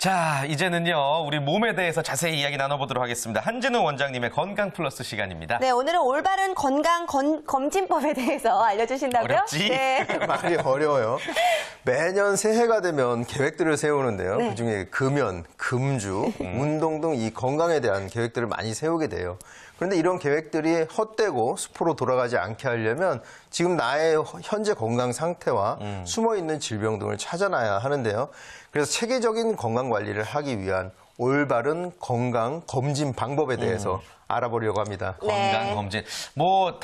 자, 이제는요, 우리 몸에 대해서 자세히 이야기 나눠보도록 하겠습니다. 한진우 원장님의 건강 플러스 시간입니다. 네, 오늘은 올바른 건강 검진법에 대해서 알려주신다고요? 어렵지? 네. 말이 어려워요. 매년 새해가 되면 계획들을 세우는데요. 네. 그중에 금연, 금주, 운동 등 이 건강에 대한 계획들을 많이 세우게 돼요. 그런데 이런 계획들이 헛되고 수포로 돌아가지 않게 하려면 지금 나의 현재 건강 상태와 숨어있는 질병 등을 찾아놔야 하는데요. 그래서 체계적인 건강 관리를 하기 위한 올바른 건강 검진 방법에 대해서 알아보려고 합니다. 네. 건강검진. 뭐,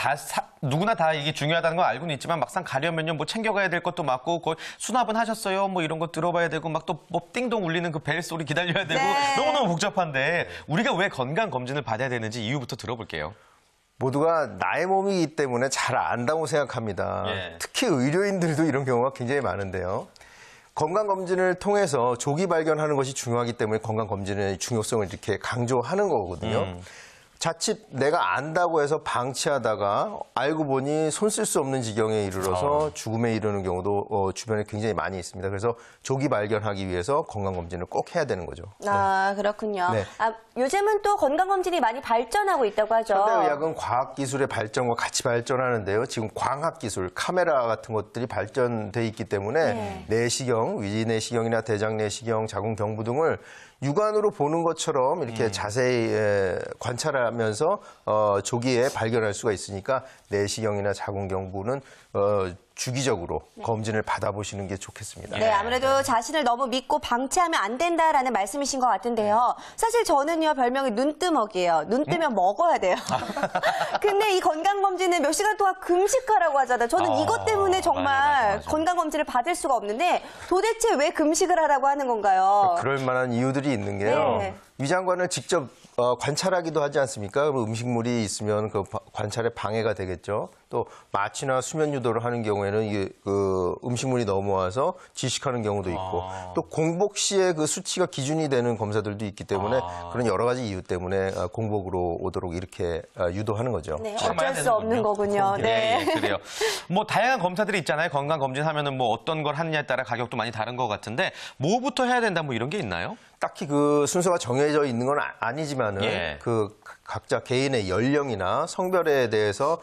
누구나 다 이게 중요하다는 건 알고는 있지만 막상 가려면요, 뭐 챙겨가야 될 것도 많고, 거의 수납은 하셨어요? 뭐 이런 거 들어봐야 되고, 막 또 뭐 띵동 울리는 그 벨 소리 기다려야 되고, 네. 너무너무 복잡한데, 우리가 왜 건강검진을 받아야 되는지 이유부터 들어볼게요. 모두가 나의 몸이기 때문에 잘 안다고 생각합니다. 예. 특히 의료인들도 이런 경우가 굉장히 많은데요. 건강검진을 통해서 조기 발견하는 것이 중요하기 때문에 건강검진의 중요성을 이렇게 강조하는 거거든요. 자칫 내가 안다고 해서 방치하다가 알고 보니 손 쓸 수 없는 지경에 이르러서 죽음에 이르는 경우도 주변에 굉장히 많이 있습니다. 그래서 조기 발견하기 위해서 건강검진을 꼭 해야 되는 거죠. 아, 그렇군요. 네. 아, 요즘은 또 건강검진이 많이 발전하고 있다고 하죠. 현대의학은 과학기술의 발전과 같이 발전하는데요. 지금 광학기술, 카메라 같은 것들이 발전돼 있기 때문에 내시경, 위내시경이나 대장내시경, 자궁경부 등을 육안으로 보는 것처럼 이렇게 자세히 관찰하면서 조기에 발견할 수가 있으니까 내시경이나 자궁경부는 주기적으로 검진을 받아보시는 게 좋겠습니다. 네, 아무래도 자신을 너무 믿고 방치하면 안 된다라는 말씀이신 것 같은데요. 사실 저는요, 별명이 눈뜨먹이에요. 눈 뜨면 먹어야 돼요. 근데 이 건강검진은 몇 시간 동안 금식하라고 하잖아요. 저는 이것 때문에 정말 맞아. 건강검진을 받을 수가 없는데 도대체 왜 금식을 하라고 하는 건가요? 그럴 만한 이유들이 있는 게요. 네. 위장관을 직접 관찰하기도 하지 않습니까? 그럼 음식물이 있으면 그 관찰에 방해가 되겠죠. 또 마취나 수면 유도를 하는 경우에는 그 음식물이 넘어와서 질식하는 경우도 있고 또 공복 시에 그 수치가 기준이 되는 검사들도 있기 때문에 그런 여러 가지 이유 때문에 공복으로 오도록 이렇게 유도하는 거죠. 네, 참아야 어쩔 수 없는 거군요. 네. 예, 그래요. 뭐 다양한 검사들이 있잖아요. 건강검진 하면은 뭐 어떤 걸 하느냐에 따라 가격도 많이 다른 것 같은데 뭐부터 해야 된다 뭐 이런 게 있나요? 딱히 그 순서가 정해져 있는 건 아니지만은 예. 그 각자 개인의 연령이나 성별에 대해서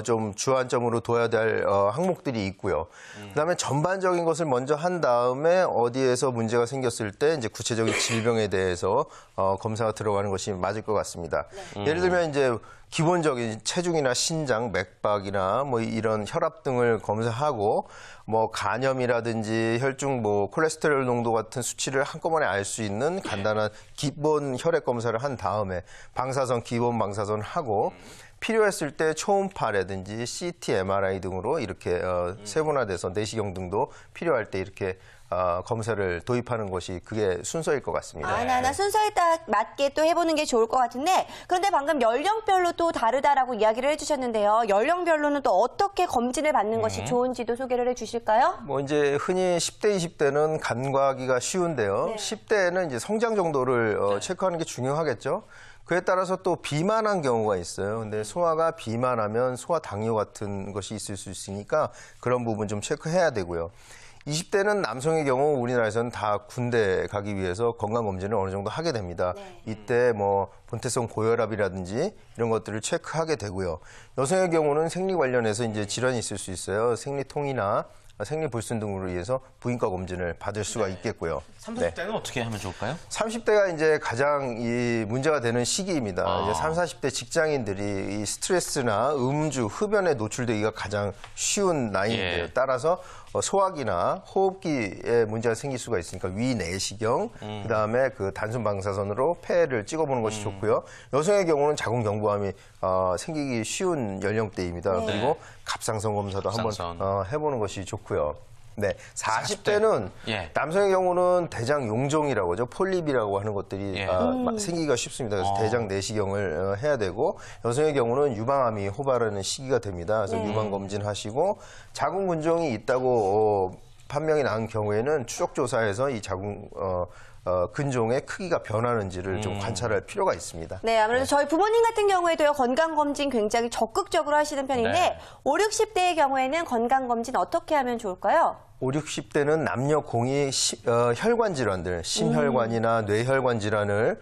좀 주안점으로 둬야 될 항목들이 있고요. 그다음에 전반적인 것을 먼저 한 다음에 어디에서 문제가 생겼을 때 이제 구체적인 질병에 대해서 검사가 들어가는 것이 맞을 것 같습니다. 예를 들면 이제 기본적인 체중이나 신장, 맥박이나 뭐 이런 혈압 등을 검사하고 뭐 간염이라든지 혈중 뭐 콜레스테롤 농도 같은 수치를 한꺼번에 알 수 있는 간단한 기본 혈액 검사를 한 다음에 방사선 기본 방사선 하고 필요했을 때 초음파라든지 CT, MRI 등으로 이렇게 세분화돼서 내시경 등도 필요할 때 이렇게 검사를 도입하는 것이 그게 순서일 것 같습니다. 하나하나 순서에 딱 맞게 또 해보는 게 좋을 것 같은데 그런데 방금 연령별로 또 다르다라고 이야기를 해주셨는데요. 연령별로는 또 어떻게 검진을 받는 것이 좋은지도 소개를 해주실까요? 뭐 이제 흔히 10대, 20대는 간과하기가 쉬운데요. 10대에는 이제 성장 정도를 체크하는 게 중요하겠죠. 그에 따라서 또 비만한 경우가 있어요. 근데 소화가 비만하면 소화 당뇨 같은 것이 있을 수 있으니까 그런 부분 좀 체크해야 되고요. 20대는 남성의 경우 우리나라에서는 다 군대 가기 위해서 건강검진을 어느 정도 하게 됩니다. 이때 뭐 본태성 고혈압이라든지 이런 것들을 체크하게 되고요. 여성의 경우는 생리 관련해서 이제 질환이 있을 수 있어요. 생리통이나 생리불순 등으로 인해서 부인과 검진을 받을 수가 있겠고요. 30대는 어떻게 하면 좋을까요? 30대가 이제 가장 이 문제가 되는 시기입니다. 이제 30, 40대 직장인들이 이 스트레스나 음주, 흡연에 노출되기가 가장 쉬운 나이인데요. 예. 따라서 소화기나 호흡기에 문제가 생길 수가 있으니까 위내시경, 그다음에 그 단순 방사선으로 폐를 찍어보는 것이 좋고요. 여성의 경우는 자궁경부암이 생기기 쉬운 연령대입니다. 그리고 갑상선 검사도 갑상선. 한번 해보는 것이 좋고요. 네, 40대는 예. 남성의 경우는 대장 용종이라고 하죠. 폴립이라고 하는 것들이 생기기가 쉽습니다. 그래서 대장 내시경을 해야 되고 여성의 경우는 유방암이 호발하는 시기가 됩니다. 그래서 유방 검진하시고 자궁 근종이 있다고 판명이 난 경우에는 추적 조사해서 이 자궁 근종의 크기가 변하는지를 좀 관찰할 필요가 있습니다. 네, 아무래도 저희 부모님 같은 경우에도요, 건강검진 굉장히 적극적으로 하시는 편인데, 네. 50, 60대의 경우에는 건강검진 어떻게 하면 좋을까요? 5, 60대는 남녀 공이 혈관 질환들, 심혈관이나 뇌혈관 질환을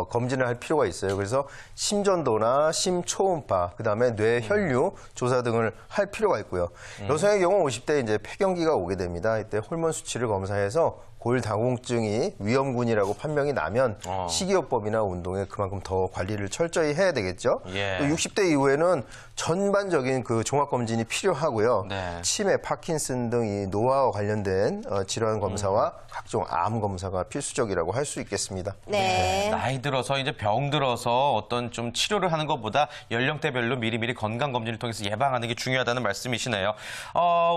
검진을 할 필요가 있어요. 그래서 심전도나 심초음파, 그다음에 뇌혈류 조사 등을 할 필요가 있고요. 여성의 경우 50대 이제 폐경기가 오게 됩니다. 이때 호르몬 수치를 검사해서 골다공증이 위험군이라고 판명이 나면 식이요법이나 운동에 그만큼 더 관리를 철저히 해야 되겠죠. 예. 또 60대 이후에는 전반적인 그 종합검진이 필요하고요. 네. 치매, 파킨슨 등 이 노화와 관련된 질환 검사와 각종 암 검사가 필수적이라고 할 수 있겠습니다. 네. 나이 들어서 이제 병 들어서 어떤 좀 치료를 하는 것보다 연령대별로 미리미리 건강 검진을 통해서 예방하는 게 중요하다는 말씀이시네요.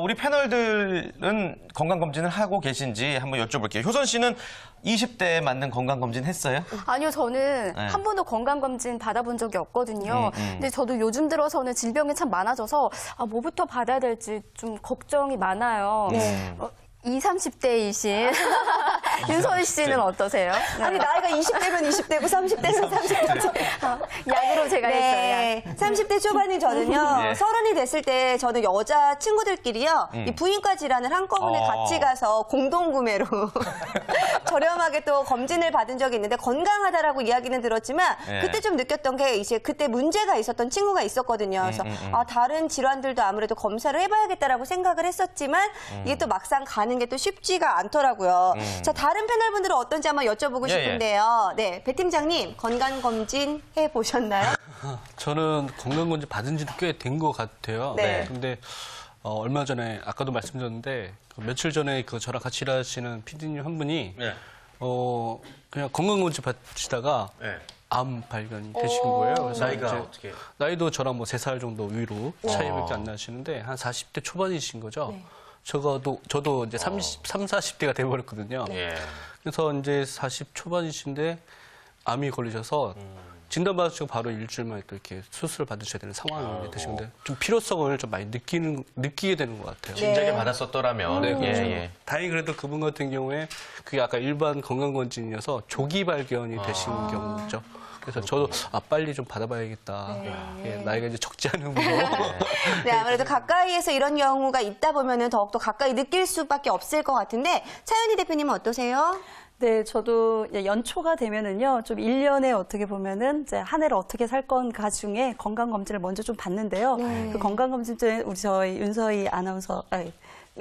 우리 패널들은 건강 검진을 하고 계신지 한번 여쭤볼게요. 효선 씨는 20대에 맞는 건강 검진 했어요? 아니요, 저는 네. 한 번도 건강검진 받아본 적이 없거든요. 근데 저도 요즘 들어서는 질병이 참 많아져서 뭐부터 받아야 될지 좀 걱정이 많아요. 20, 30대이신 윤서희 씨는 어떠세요? 아니, 나이가 20대면 20대고 30대면 30대지. 약으로 제가 했어요. 네. 30대 초반인 저는요, 네. 30이 됐을 때 저는 여자 친구들끼리요, 이 부인과 질환을 한꺼번에 같이 가서 공동구매로 저렴하게 또 검진을 받은 적이 있는데 건강하다라고 이야기는 들었지만 네. 그때 좀 느꼈던 게 이제 그때 문제가 있었던 친구가 있었거든요. 그래서 다른 질환들도 아무래도 검사를 해봐야겠다라고 생각을 했었지만 이게 또 막상 가는 게 또 쉽지가 않더라고요. 자, 다른 패널분들은 어떤지 한번 여쭤보고 예, 예. 싶은데요. 네, 배 팀장님 건강검진 해보셨나요? 저는 건강검진 받은 지도 꽤 된 것 같아요. 네. 근데 얼마 전에 아까도 말씀드렸는데 며칠 전에 저랑 같이 일하시는 PD님 한 분이 네. 그냥 건강검진 받으시다가 네. 암 발견이 되신 거예요. 그래서 나이가 이제 어떻게? 나이도 저랑 뭐 3살 정도 위로 차이밖에 안 나시는데 한 40대 초반이신 거죠. 저도 이제 40대가 돼버렸거든요. 예. 그래서 이제 40 초반이신데 암이 걸리셔서 진단받으시고 바로 일주일 만에 또 이렇게 수술을 받으셔야 되는 상황이 되시는데 좀 필요성을 좀 많이 느끼게 되는 것 같아요. 진작에 받았었더라면. 네, 예, 그렇죠. 예. 다행히 그래도 그분 같은 경우에 그게 아까 일반 건강검진이어서 조기 발견이 되신 경우죠. 그래서 저도 빨리 좀 받아봐야겠다. 예, 나이가 이제 적지 않으므로. 네, 아무래도 가까이에서 이런 경우가 있다 보면은 더욱더 가까이 느낄 수밖에 없을 것 같은데 차윤희 대표님은 어떠세요? 네, 저도 이제 연초가 되면은요, 좀 1년에 어떻게 보면은 이제 한 해를 어떻게 살 건가 중에 건강검진을 먼저 좀 받는데요. 그 건강검진 중에 저희 윤서희 아나운서,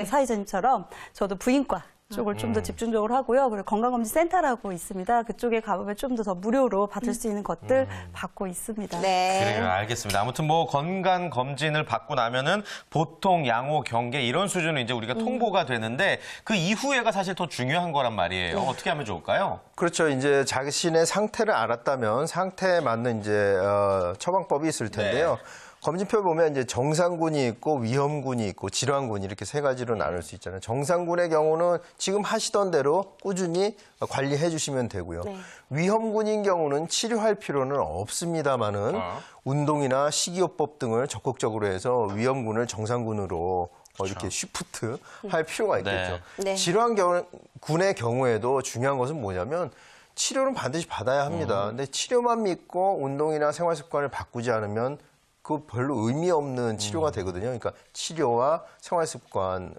사회자님처럼 저도 부인과 쪽을 좀 더 집중적으로 하고요. 그리고 건강검진센터라고 있습니다. 그쪽에 가보면 좀 더 무료로 받을 수 있는 것들 받고 있습니다. 네. 그래요, 알겠습니다. 아무튼 뭐 건강 검진을 받고 나면은 보통 양호 경계 이런 수준은 이제 우리가 통보가 되는데 그 이후에가 사실 더 중요한 거란 말이에요. 어떻게 하면 좋을까요? 그렇죠. 이제 자신의 상태를 알았다면 상태에 맞는 이제 처방법이 있을 텐데요. 검진표 보면 이제 정상군이 있고 위험군이 있고 질환군 이렇게 세 가지로 나눌 수 있잖아요. 정상군의 경우는 지금 하시던 대로 꾸준히 관리해 주시면 되고요. 위험군인 경우는 치료할 필요는 없습니다만은 운동이나 식이요법 등을 적극적으로 해서 위험군을 정상군으로 이렇게 쉬프트 할 필요가 있겠죠. 네. 질환군의 경우에도 중요한 것은 뭐냐면 치료는 반드시 받아야 합니다. 근데 치료만 믿고 운동이나 생활 습관을 바꾸지 않으면 그 별로 의미 없는 치료가 되거든요. 그러니까 치료와 생활 습관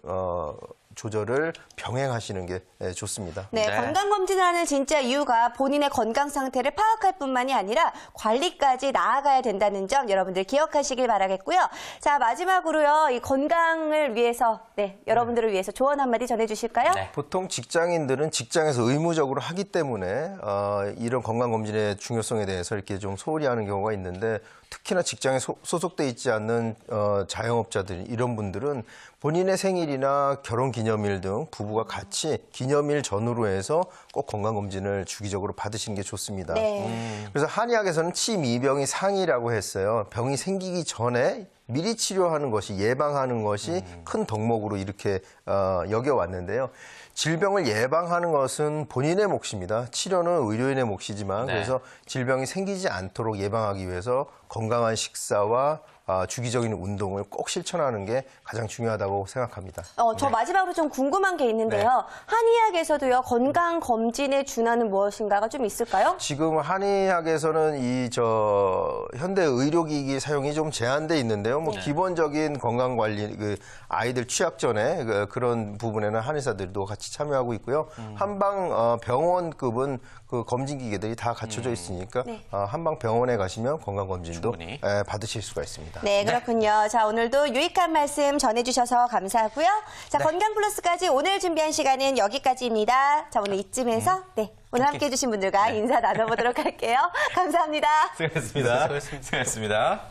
조절을 병행하시는 게 좋습니다. 네, 네. 건강검진을 하는 진짜 이유가 본인의 건강 상태를 파악할 뿐만이 아니라 관리까지 나아가야 된다는 점 여러분들 기억하시길 바라겠고요. 자, 마지막으로요, 이 건강을 위해서, 여러분들을 위해서 조언 한마디 전해주실까요? 네. 보통 직장인들은 직장에서 의무적으로 하기 때문에 이런 건강검진의 중요성에 대해서 이렇게 좀 소홀히 하는 경우가 있는데 특히나 직장에 소속돼 있지 않는 자영업자들 이런 분들은 본인의 생일이나 결혼기념일 등 부부가 같이 기념일 전후로 해서 꼭 건강검진을 주기적으로 받으시는 게 좋습니다. 네. 그래서 한의학에서는 치미병이 상이라고 했어요. 병이 생기기 전에 미리 치료하는 것이 예방하는 것이 큰 덕목으로 이렇게 여겨왔는데요. 질병을 예방하는 것은 본인의 몫입니다. 치료는 의료인의 몫이지만 네. 그래서 질병이 생기지 않도록 예방하기 위해서 건강한 식사와 주기적인 운동을 꼭 실천하는 게 가장 중요하다고 생각합니다. 저 마지막으로 좀 궁금한 게 있는데요. 한의학에서도요, 건강검진의 준하는 무엇인가가 좀 있을까요? 지금 한의학에서는 현대 의료기기 사용이 좀 제한돼 있는데요. 기본적인 건강 관리, 아이들 취약 전에 그런 부분에는 한의사들도 같이 참여하고 있고요. 한방 병원급은 그 검진 기계들이 다 갖춰져 있으니까 한방 병원에 가시면 건강 검진도 충분히. 받으실 수가 있습니다. 네, 그렇군요. 자, 오늘도 유익한 말씀 전해주셔서 감사하고요. 자, 건강 플러스까지 오늘 준비한 시간은 여기까지입니다. 자, 오늘 이쯤에서 오늘 함께 해주신 분들과 인사 나눠보도록 할게요. 감사합니다. 수고하셨습니다. 수고하셨습니다.